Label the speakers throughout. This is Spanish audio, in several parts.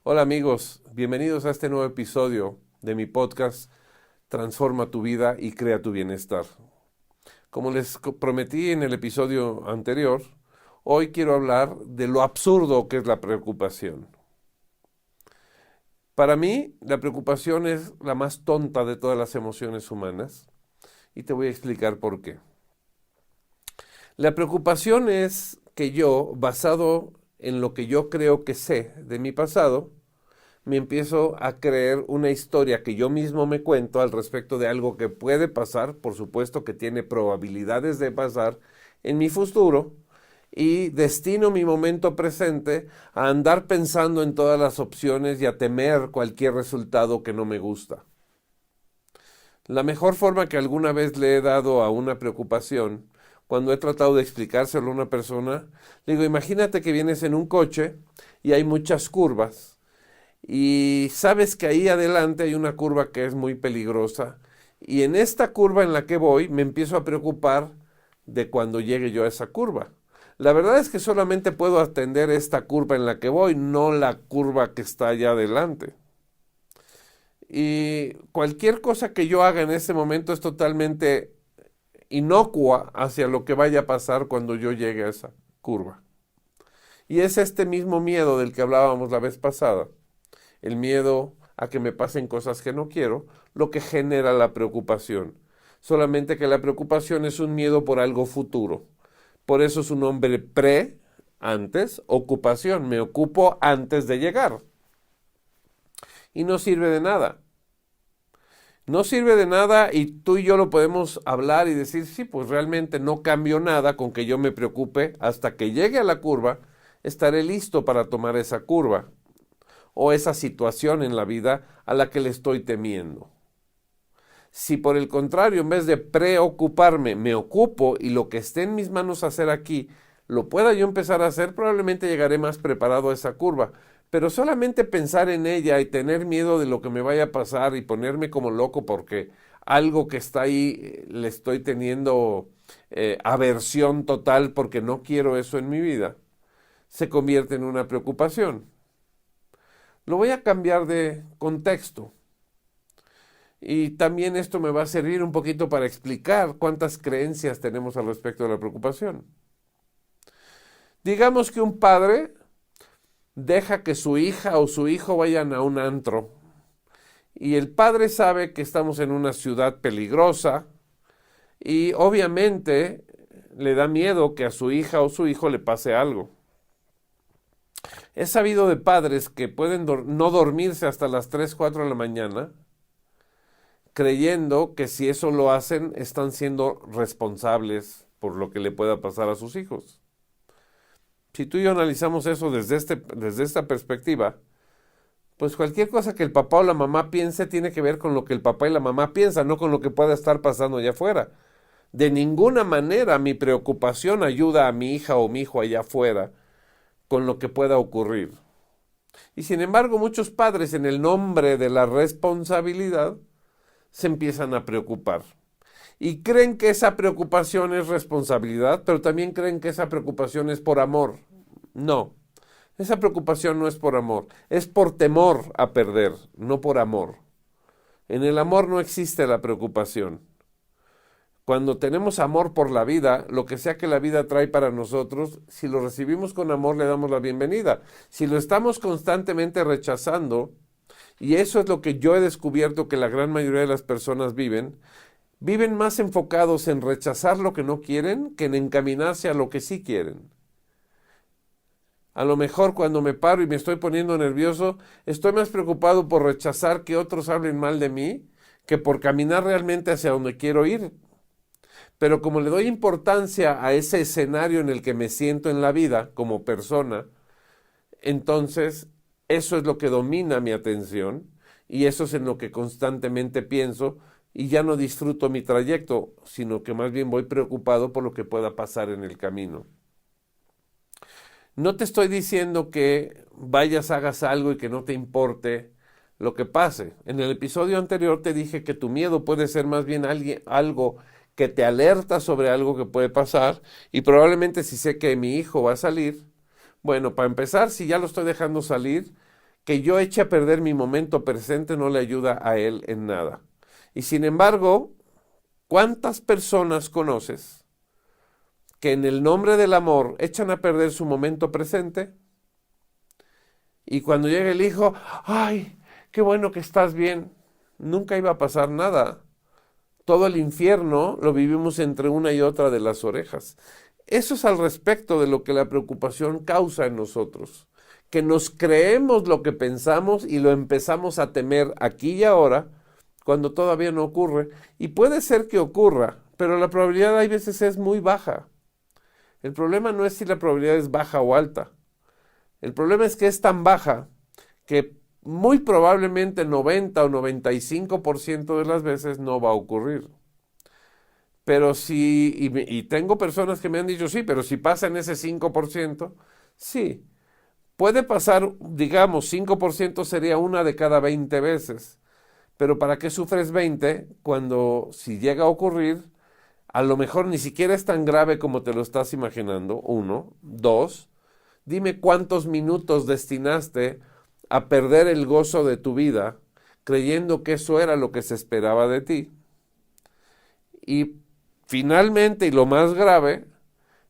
Speaker 1: Hola amigos, bienvenidos a este nuevo episodio de mi podcast Transforma tu vida y crea tu bienestar. Como les prometí en el episodio anterior, hoy quiero hablar de lo absurdo que es la preocupación. Para mí, la preocupación es la más tonta de todas las emociones humanas y te voy a explicar por qué. La preocupación es que yo, basado en lo que yo creo que sé de mi pasado, me empiezo a creer una historia que yo mismo me cuento al respecto de algo que puede pasar, por supuesto que tiene probabilidades de pasar en mi futuro, y destino mi momento presente a andar pensando en todas las opciones y a temer cualquier resultado que no me gusta. La mejor forma que alguna vez le he dado a una preocupación, cuando he tratado de explicárselo a una persona, le digo, imagínate que vienes en un coche y hay muchas curvas y sabes que ahí adelante hay una curva que es muy peligrosa y en esta curva en la que voy me empiezo a preocupar de cuando llegue yo a esa curva. La verdad es que solamente puedo atender esta curva en la que voy, no la curva que está allá adelante. Y cualquier cosa que yo haga en ese momento es totalmente inocua hacia lo que vaya a pasar cuando yo llegue a esa curva. Y es este mismo miedo del que hablábamos la vez pasada, el miedo a que me pasen cosas que no quiero, lo que genera la preocupación. Solamente que la preocupación es un miedo por algo futuro. Por eso su nombre antes, ocupación. Me ocupo antes de llegar. Y no sirve de nada. No sirve de nada y tú y yo lo podemos hablar y decir, sí, pues realmente no cambio nada con que yo me preocupe hasta que llegue a la curva, estaré listo para tomar esa curva o esa situación en la vida a la que le estoy temiendo. Si por el contrario, en vez de preocuparme, me ocupo y lo que esté en mis manos hacer aquí, lo pueda yo empezar a hacer, probablemente llegaré más preparado a esa curva. Pero solamente pensar en ella y tener miedo de lo que me vaya a pasar y ponerme como loco porque algo que está ahí le estoy teniendo aversión total porque no quiero eso en mi vida, se convierte en una preocupación. Lo voy a cambiar de contexto. Y también esto me va a servir un poquito para explicar cuántas creencias tenemos al respecto de la preocupación. Digamos que un padre deja que su hija o su hijo vayan a un antro y el padre sabe que estamos en una ciudad peligrosa y obviamente le da miedo que a su hija o su hijo le pase algo. He sabido de padres que pueden no dormirse hasta las 3, 4 de la mañana creyendo que si eso lo hacen están siendo responsables por lo que le pueda pasar a sus hijos. Si tú y yo analizamos eso desde esta perspectiva, pues cualquier cosa que el papá o la mamá piense tiene que ver con lo que el papá y la mamá piensan, no con lo que pueda estar pasando allá afuera. De ninguna manera mi preocupación ayuda a mi hija o mi hijo allá afuera con lo que pueda ocurrir. Y sin embargo, muchos padres en el nombre de la responsabilidad se empiezan a preocupar. Y creen que esa preocupación es responsabilidad, pero también creen que esa preocupación es por amor. No, esa preocupación no es por amor, es por temor a perder, no por amor. En el amor no existe la preocupación. Cuando tenemos amor por la vida, lo que sea que la vida trae para nosotros, si lo recibimos con amor, le damos la bienvenida. Si lo estamos constantemente rechazando, y eso es lo que yo he descubierto que la gran mayoría de las personas viven más enfocados en rechazar lo que no quieren que en encaminarse a lo que sí quieren. A lo mejor cuando me paro y me estoy poniendo nervioso, estoy más preocupado por rechazar que otros hablen mal de mí que por caminar realmente hacia donde quiero ir. Pero como le doy importancia a ese escenario en el que me siento en la vida como persona, entonces eso es lo que domina mi atención y eso es en lo que constantemente pienso y ya no disfruto mi trayecto, sino que más bien voy preocupado por lo que pueda pasar en el camino. No te estoy diciendo que vayas, hagas algo y que no te importe lo que pase. En el episodio anterior te dije que tu miedo puede ser más bien algo que te alerta sobre algo que puede pasar y probablemente si sé que mi hijo va a salir, bueno, para empezar, si ya lo estoy dejando salir, que yo eche a perder mi momento presente no le ayuda a él en nada. Y sin embargo, ¿cuántas personas conoces que en el nombre del amor echan a perder su momento presente? Y cuando llega el hijo, ¡ay, qué bueno que estás bien! Nunca iba a pasar nada. Todo el infierno lo vivimos entre una y otra de las orejas. Eso es al respecto de lo que la preocupación causa en nosotros. Que nos creemos lo que pensamos y lo empezamos a temer aquí y ahora, cuando todavía no ocurre. Y puede ser que ocurra, pero la probabilidad hay veces es muy baja. El problema no es si la probabilidad es baja o alta. El problema es que es tan baja que muy probablemente 90 o 95% de las veces no va a ocurrir. Pero si, y tengo personas que me han dicho, sí, pero si pasa en ese 5%, sí. Puede pasar, digamos, 5% sería una de cada 20 veces. Pero ¿para qué sufres 20 cuando si llega a ocurrir, a lo mejor ni siquiera es tan grave como te lo estás imaginando? 1, 2, dime cuántos minutos destinaste a perder el gozo de tu vida creyendo que eso era lo que se esperaba de ti. Y finalmente, y lo más grave,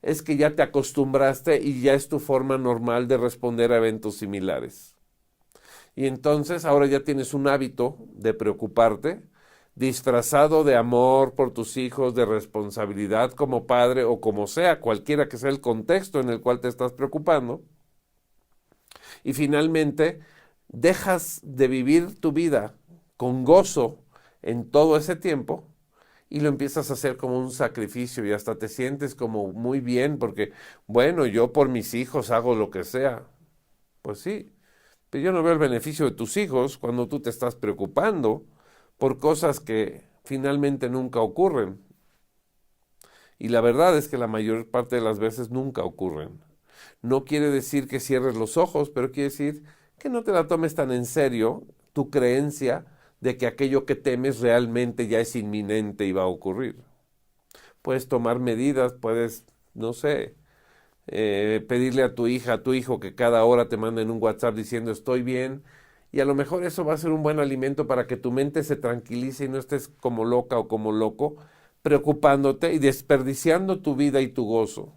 Speaker 1: es que ya te acostumbraste y ya es tu forma normal de responder a eventos similares. Y entonces ahora ya tienes un hábito de preocuparte, disfrazado de amor por tus hijos, de responsabilidad como padre o como sea, cualquiera que sea el contexto en el cual te estás preocupando. Y finalmente dejas de vivir tu vida con gozo en todo ese tiempo y lo empiezas a hacer como un sacrificio y hasta te sientes como muy bien porque, bueno, yo por mis hijos hago lo que sea. Pues sí, pero yo no veo el beneficio de tus hijos cuando tú te estás preocupando por cosas que finalmente nunca ocurren. Y la verdad es que la mayor parte de las veces nunca ocurren. No quiere decir que cierres los ojos, pero quiere decir que no te la tomes tan en serio tu creencia de que aquello que temes realmente ya es inminente y va a ocurrir. Puedes tomar medidas, puedes, no sé, pedirle a tu hija, a tu hijo que cada hora te manden un WhatsApp diciendo estoy bien, y a lo mejor eso va a ser un buen alimento para que tu mente se tranquilice y no estés como loca o como loco, preocupándote y desperdiciando tu vida y tu gozo.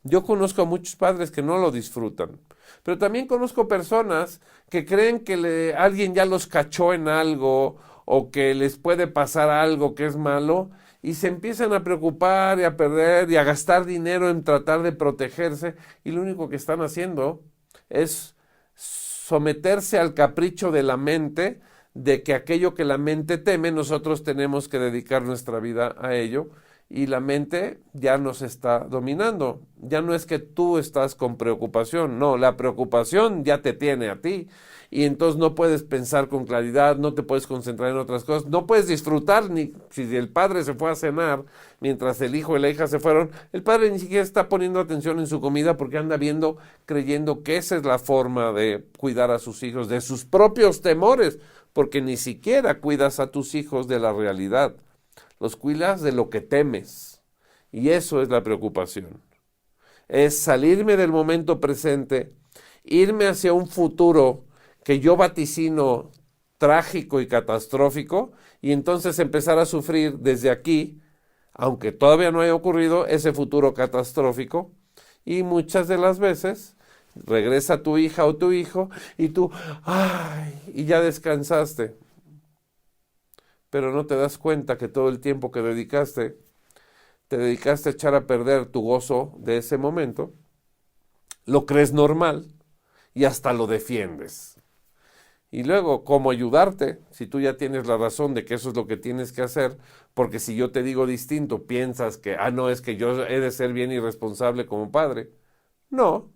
Speaker 1: Yo conozco a muchos padres que no lo disfrutan, pero también conozco personas que creen que alguien ya los cachó en algo o que les puede pasar algo que es malo y se empiezan a preocupar y a perder y a gastar dinero en tratar de protegerse y lo único que están haciendo es someterse al capricho de la mente de que aquello que la mente teme nosotros tenemos que dedicar nuestra vida a ello. Y la mente ya nos está dominando. Ya no es que tú estás con preocupación, no, la preocupación ya te tiene a ti. Y entonces no puedes pensar con claridad, no te puedes concentrar en otras cosas, no puedes disfrutar ni si el padre se fue a cenar mientras el hijo y la hija se fueron, el padre ni siquiera está poniendo atención en su comida porque anda viendo, creyendo que esa es la forma de cuidar a sus hijos, de sus propios temores, porque ni siquiera cuidas a tus hijos de la realidad. Los cuidas de lo que temes. Y eso es la preocupación. Es salirme del momento presente, irme hacia un futuro que yo vaticino trágico y catastrófico, y entonces empezar a sufrir desde aquí, aunque todavía no haya ocurrido, ese futuro catastrófico. Y muchas de las veces regresa tu hija o tu hijo y tú, ¡ay! Y ya descansaste. Pero no te das cuenta que todo el tiempo que te dedicaste a echar a perder tu gozo de ese momento, lo crees normal y hasta lo defiendes. Y luego, ¿cómo ayudarte? Si tú ya tienes la razón de que eso es lo que tienes que hacer, porque si yo te digo distinto, piensas que, no, es que yo he de ser bien irresponsable como padre. No,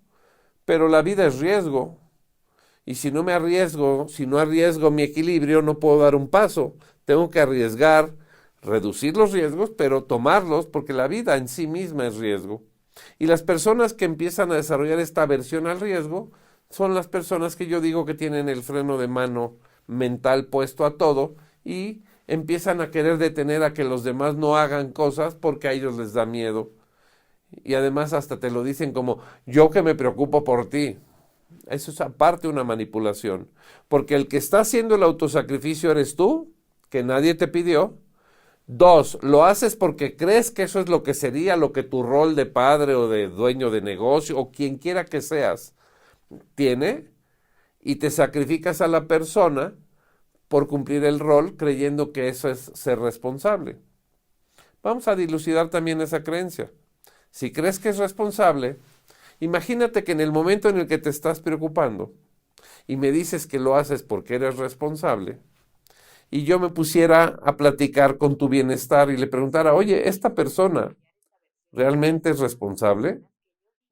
Speaker 1: pero la vida es riesgo. Y si no me arriesgo, si no arriesgo mi equilibrio, no puedo dar un paso. Tengo que arriesgar, reducir los riesgos, pero tomarlos porque la vida en sí misma es riesgo. Y las personas que empiezan a desarrollar esta aversión al riesgo son las personas que yo digo que tienen el freno de mano mental puesto a todo y empiezan a querer detener a que los demás no hagan cosas porque a ellos les da miedo. Y además hasta te lo dicen como, yo que me preocupo por ti. Eso es aparte una manipulación. Porque el que está haciendo el autosacrificio eres tú, que nadie te pidió. 2, lo haces porque crees que eso es lo que sería lo que tu rol de padre o de dueño de negocio o quien quiera que seas tiene, y te sacrificas a la persona por cumplir el rol creyendo que eso es ser responsable. Vamos a dilucidar también esa creencia. Si crees que es responsable, imagínate que en el momento en el que te estás preocupando y me dices que lo haces porque eres responsable, y yo me pusiera a platicar con tu bienestar y le preguntara, oye, ¿esta persona realmente es responsable?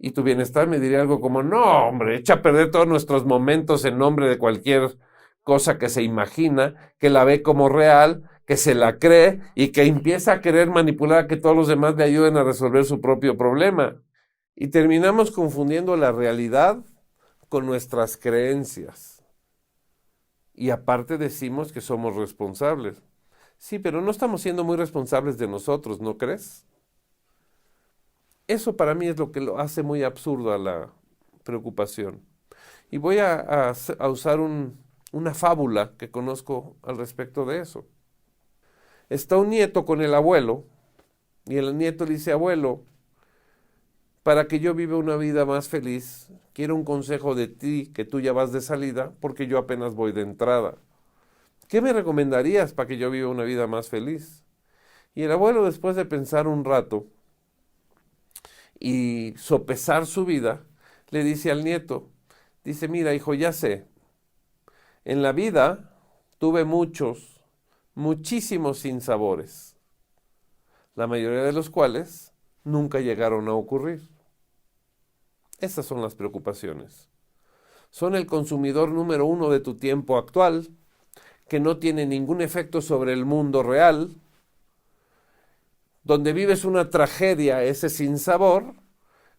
Speaker 1: Y tu bienestar me diría algo como, no, hombre, echa a perder todos nuestros momentos en nombre de cualquier cosa que se imagina, que la ve como real, que se la cree y que empieza a querer manipular a que todos los demás le ayuden a resolver su propio problema. Y terminamos confundiendo la realidad con nuestras creencias. Y aparte decimos que somos responsables. Sí, pero no estamos siendo muy responsables de nosotros, ¿no crees? Eso para mí es lo que lo hace muy absurdo a la preocupación. Y voy a usar una fábula que conozco al respecto de eso. Está un nieto con el abuelo y el nieto le dice, abuelo, para que yo viva una vida más feliz, quiero un consejo de ti, que tú ya vas de salida, porque yo apenas voy de entrada. ¿Qué me recomendarías para que yo viva una vida más feliz? Y el abuelo, después de pensar un rato y sopesar su vida, le dice al nieto, dice, mira, hijo, ya sé, en la vida tuve muchísimos sinsabores, la mayoría de los cuales nunca llegaron a ocurrir. Esas son las preocupaciones. Son el consumidor número 1 de tu tiempo actual, que no tiene ningún efecto sobre el mundo real, donde vives una tragedia, ese sinsabor,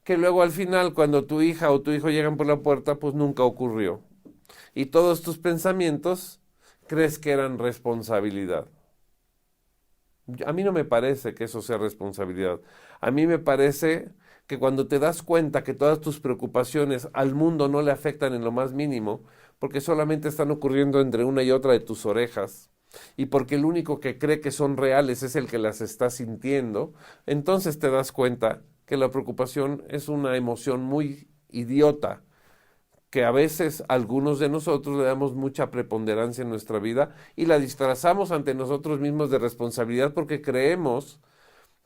Speaker 1: que luego al final, cuando tu hija o tu hijo llegan por la puerta, pues nunca ocurrió. Y todos tus pensamientos crees que eran responsabilidad. A mí no me parece que eso sea responsabilidad. A mí me parece que cuando te das cuenta que todas tus preocupaciones al mundo no le afectan en lo más mínimo, porque solamente están ocurriendo entre una y otra de tus orejas, y porque el único que cree que son reales es el que las está sintiendo, entonces te das cuenta que la preocupación es una emoción muy idiota, que a veces algunos de nosotros le damos mucha preponderancia en nuestra vida y la disfrazamos ante nosotros mismos de responsabilidad porque creemos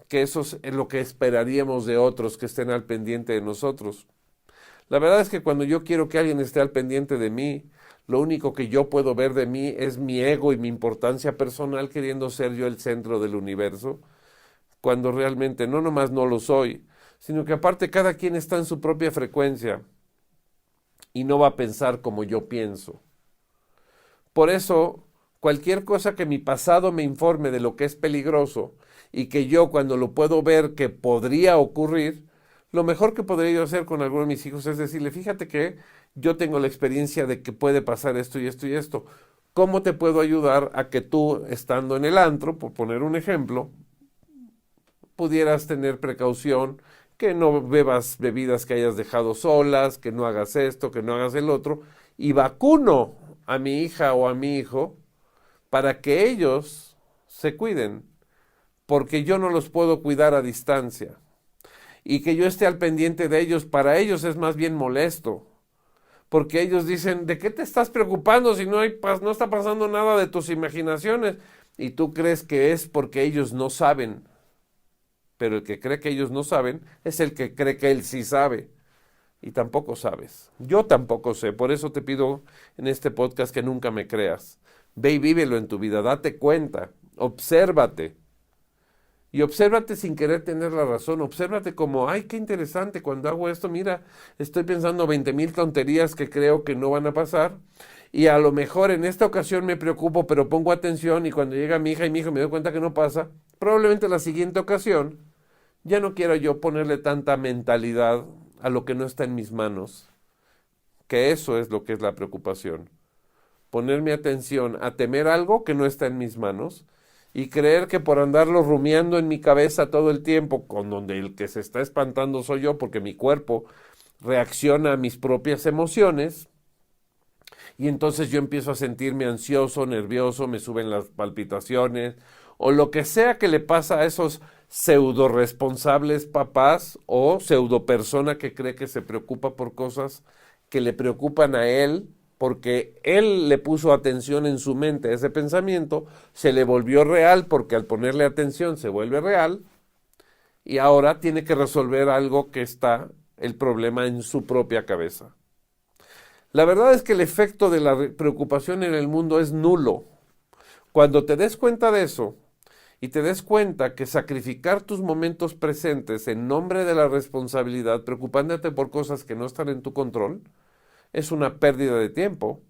Speaker 1: que eso es lo que esperaríamos de otros, que estén al pendiente de nosotros. La verdad es que cuando yo quiero que alguien esté al pendiente de mí, lo único que yo puedo ver de mí es mi ego y mi importancia personal, queriendo ser yo el centro del universo, cuando realmente no nomás no lo soy, sino que aparte cada quien está en su propia frecuencia y no va a pensar como yo pienso. Por eso, cualquier cosa que mi pasado me informe de lo que es peligroso y que yo cuando lo puedo ver que podría ocurrir, lo mejor que podría yo hacer con alguno de mis hijos es decirle, fíjate que yo tengo la experiencia de que puede pasar esto y esto y esto. ¿Cómo te puedo ayudar a que tú, estando en el antro, por poner un ejemplo, pudieras tener precaución, que no bebas bebidas que hayas dejado solas, que no hagas esto, que no hagas el otro, y vacuno a mi hija o a mi hijo para que ellos se cuiden, porque yo no los puedo cuidar a distancia. Y que yo esté al pendiente de ellos, para ellos es más bien molesto, porque ellos dicen, ¿de qué te estás preocupando si no está pasando nada de tus imaginaciones? Y tú crees que es porque ellos no saben, pero el que cree que ellos no saben es el que cree que él sí sabe, y tampoco sabes. Yo tampoco sé, por eso te pido en este podcast que nunca me creas. Ve y vívelo en tu vida, date cuenta, obsérvate. Y obsérvate sin querer tener la razón, obsérvate como, ay, qué interesante, cuando hago esto, mira, estoy pensando 20,000 tonterías que creo que no van a pasar, y a lo mejor en esta ocasión me preocupo, pero pongo atención, y cuando llega mi hija y mi hijo me doy cuenta que no pasa, probablemente la siguiente ocasión ya no quiero yo ponerle tanta mentalidad a lo que no está en mis manos, que eso es lo que es la preocupación, poner mi atención a temer algo que no está en mis manos, y creer que por andarlo rumiando en mi cabeza todo el tiempo, con donde el que se está espantando soy yo, porque mi cuerpo reacciona a mis propias emociones y entonces yo empiezo a sentirme ansioso, nervioso, me suben las palpitaciones o lo que sea que le pasa a esos pseudo responsables papás o pseudo persona que cree que se preocupa por cosas que le preocupan a él porque él le puso atención en su mente a ese pensamiento, se le volvió real porque al ponerle atención se vuelve real y ahora tiene que resolver algo que está el problema en su propia cabeza. La verdad es que el efecto de la preocupación en el mundo es nulo. Cuando te des cuenta de eso y te des cuenta que sacrificar tus momentos presentes en nombre de la responsabilidad, preocupándote por cosas que no están en tu control, es una pérdida de tiempo.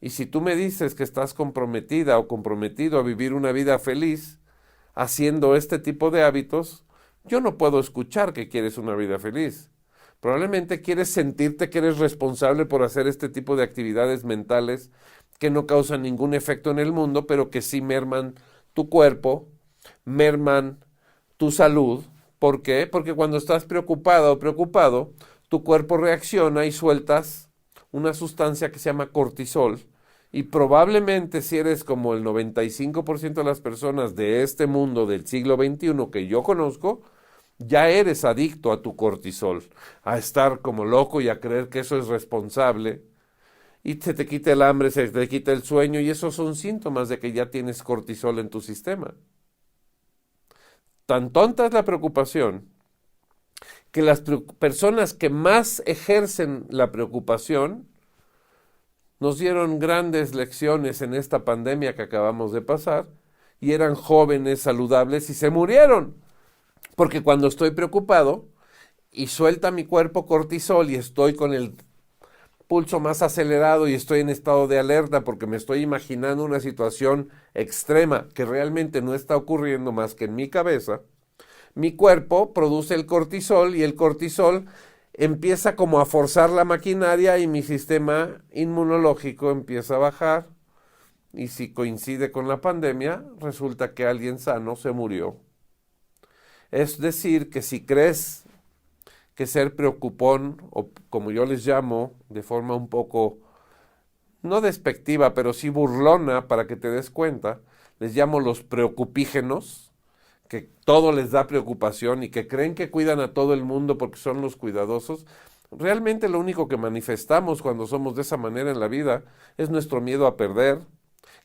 Speaker 1: Y si tú me dices que estás comprometida o comprometido a vivir una vida feliz haciendo este tipo de hábitos, yo no puedo escuchar que quieres una vida feliz. Probablemente quieres sentirte que eres responsable por hacer este tipo de actividades mentales que no causan ningún efecto en el mundo, pero que sí merman tu cuerpo, merman tu salud. ¿Por qué? Porque cuando estás preocupada o preocupado, tu cuerpo reacciona y sueltas una sustancia que se llama cortisol. Y probablemente si eres como el 95% de las personas de este mundo del siglo XXI que yo conozco, ya eres adicto a tu cortisol, a estar como loco y a creer que eso es responsable. Y se te quita el hambre, se te quita el sueño y esos son síntomas de que ya tienes cortisol en tu sistema. Tan tonta es la preocupación que las personas que más ejercen la preocupación nos dieron grandes lecciones en esta pandemia que acabamos de pasar y eran jóvenes, saludables y se murieron. Porque cuando estoy preocupado y suelta mi cuerpo cortisol y estoy con el pulso más acelerado y estoy en estado de alerta porque me estoy imaginando una situación extrema que realmente no está ocurriendo más que en mi cabeza, mi cuerpo produce el cortisol y el cortisol empieza como a forzar la maquinaria y mi sistema inmunológico empieza a bajar y si coincide con la pandemia, resulta que alguien sano se murió. Es decir, que si crees que ser preocupón, o como yo les llamo, de forma un poco, no despectiva, pero sí burlona, para que te des cuenta, les llamo los preocupígenos, que todo les da preocupación y que creen que cuidan a todo el mundo porque son los cuidadosos. Realmente lo único que manifestamos cuando somos de esa manera en la vida es nuestro miedo a perder,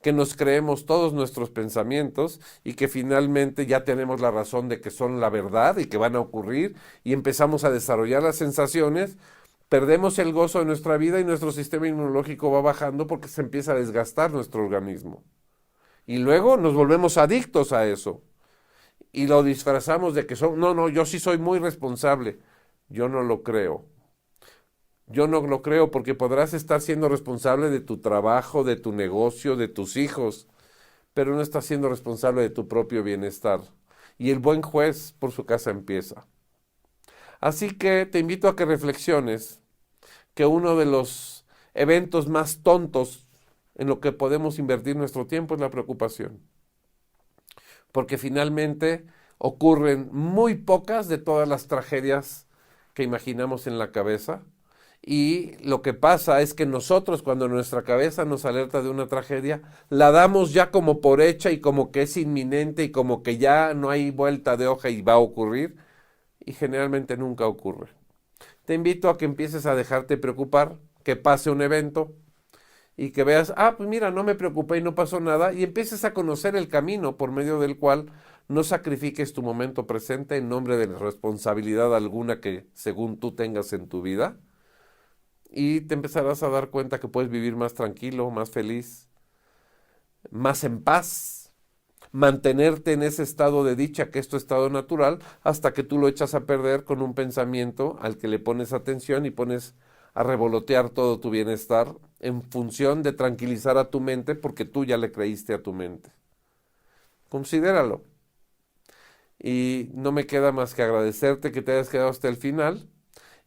Speaker 1: que nos creemos todos nuestros pensamientos y que finalmente ya tenemos la razón de que son la verdad y que van a ocurrir y empezamos a desarrollar las sensaciones, perdemos el gozo de nuestra vida y nuestro sistema inmunológico va bajando porque se empieza a desgastar nuestro organismo. Y luego nos volvemos adictos a eso y lo disfrazamos de que no, yo sí soy muy responsable. Yo no lo creo. Yo no lo creo porque podrás estar siendo responsable de tu trabajo, de tu negocio, de tus hijos, pero no estás siendo responsable de tu propio bienestar. Y el buen juez por su casa empieza. Así que te invito a que reflexiones que uno de los eventos más tontos en lo que podemos invertir nuestro tiempo es la preocupación. Porque finalmente ocurren muy pocas de todas las tragedias que imaginamos en la cabeza. Y lo que pasa es que nosotros cuando nuestra cabeza nos alerta de una tragedia, la damos ya como por hecha y como que es inminente y como que ya no hay vuelta de hoja y va a ocurrir, y generalmente nunca ocurre. Te invito a que empieces a dejarte preocupar, que pase un evento y que veas, pues mira, no me preocupé y no pasó nada, y empieces a conocer el camino por medio del cual no sacrifiques tu momento presente en nombre de la responsabilidad alguna que según tú tengas en tu vida. Y te empezarás a dar cuenta que puedes vivir más tranquilo, más feliz, más en paz, mantenerte en ese estado de dicha que es tu estado natural hasta que tú lo echas a perder con un pensamiento al que le pones atención y pones a revolotear todo tu bienestar en función de tranquilizar a tu mente porque tú ya le creíste a tu mente. Considéralo. Y no me queda más que agradecerte que te hayas quedado hasta el final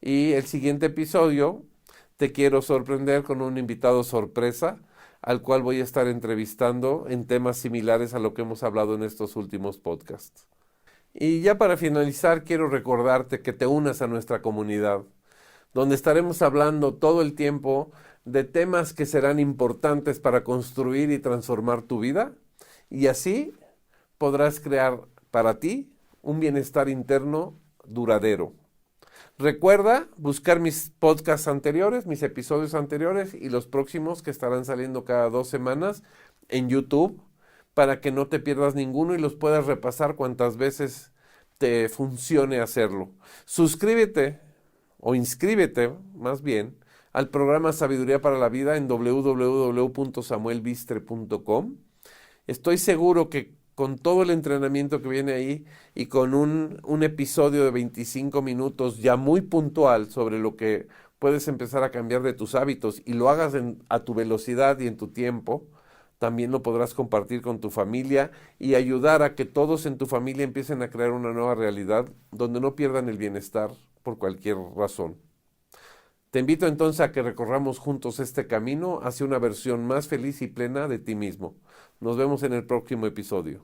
Speaker 1: y el siguiente episodio te quiero sorprender con un invitado sorpresa al cual voy a estar entrevistando en temas similares a lo que hemos hablado en estos últimos podcasts. Y ya para finalizar, quiero recordarte que te unas a nuestra comunidad, donde estaremos hablando todo el tiempo de temas que serán importantes para construir y transformar tu vida, y así podrás crear para ti un bienestar interno duradero. Recuerda buscar mis podcasts anteriores, mis episodios anteriores y los próximos que estarán saliendo cada 2 semanas en YouTube para que no te pierdas ninguno y los puedas repasar cuantas veces te funcione hacerlo. Suscríbete o inscríbete más bien al programa Sabiduría para la Vida en www.samuelbistre.com. Estoy seguro que con todo el entrenamiento que viene ahí y con un episodio de 25 minutos ya muy puntual sobre lo que puedes empezar a cambiar de tus hábitos y lo hagas a tu velocidad y en tu tiempo, también lo podrás compartir con tu familia y ayudar a que todos en tu familia empiecen a crear una nueva realidad donde no pierdan el bienestar por cualquier razón. Te invito entonces a que recorramos juntos este camino hacia una versión más feliz y plena de ti mismo. Nos vemos en el próximo episodio.